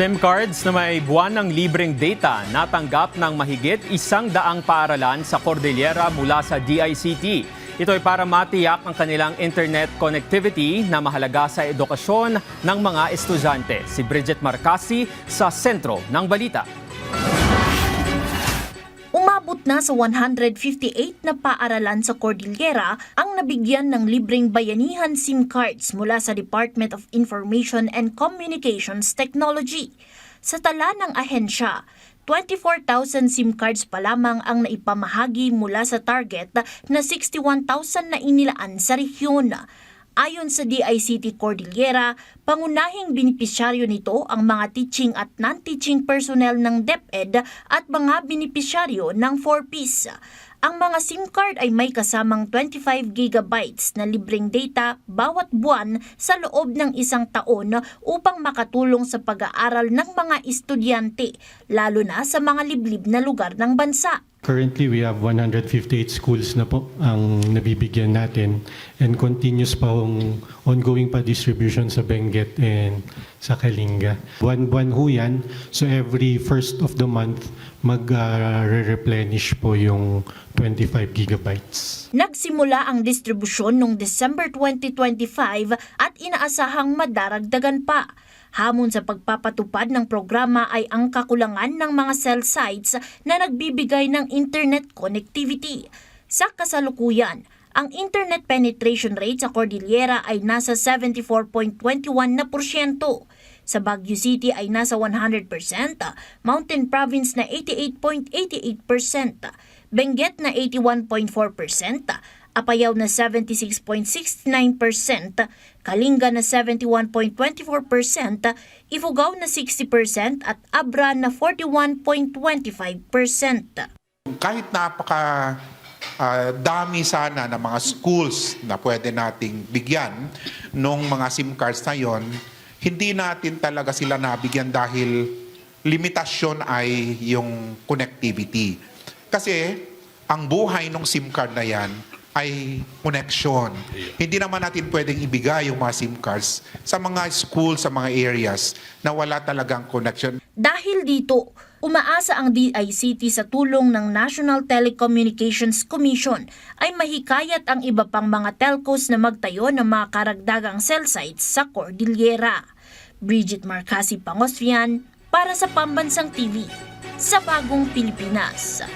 SIM cards na may buwan ng libreng data natanggap ng mahigit 100 paaralan sa Cordillera mula sa DICT. Ito ay para matiyak ang kanilang internet connectivity na mahalaga sa edukasyon ng mga estudyante. Si Bridget Marcasi sa sentro ng balita. Umabot na sa 158 na paaralan sa Cordillera ang nabigyan ng libreng bayanihan SIM cards mula sa Department of Information and Communications Technology. Sa tala ng ahensya, 24,000 SIM cards pa lamang ang naipamahagi mula sa target na 61,000 na inilaan sa rehiyon. Ayon sa DICT Cordillera, pangunahing benepisyaryo nito ang mga teaching at non-teaching personnel ng DepEd at mga benepisyaryo ng 4Ps. Ang mga SIM card ay may kasamang 25 gigabytes na libreng data bawat buwan sa loob ng isang taon upang makatulong sa pag-aaral ng mga estudyante, lalo na sa mga liblib na lugar ng bansa. Currently, we have 158 schools na po ang nabibigyan natin and continuous pa ang ongoing pa distribution sa Benguet and sa Kalinga. Buwan-buwan ho yan, so every first of the month mag-replenish po yung 25 gigabytes. Nagsimula ang distribusyon noong December 2025 at inaasahang madaragdagan pa. Hamon sa pagpapatupad ng programa ay ang kakulangan ng mga cell sites na nagbibigay ng internet connectivity. Sa kasalukuyan, ang internet penetration rate sa Cordillera ay nasa 74.21%. Sa Baguio City ay nasa 100%, Mountain Province na 88.88%, Benguet na 81.4%, Apayao na 76.69%, Kalinga na 71.24%, Ifugao na 60% at Abra na 41.25%. Kahit dami sana ng mga schools na pwede nating bigyan ng mga SIM cards na yon, hindi natin talaga sila nabigyan dahil limitasyon ay yung connectivity. Kasi ang buhay ng SIM card na yan ay connection. Hindi naman natin pwedeng ibigay yung mga SIM cards sa mga school, sa mga areas na wala talagang connection. Dahil dito, umaasa ang DICT sa tulong ng National Telecommunications Commission ay mahikayat ang iba pang mga telcos na magtayo ng mga karagdagang cell sites sa Cordillera. Bridget Marcasi Pangosvian para sa Pambansang TV sa Bagong Pilipinas.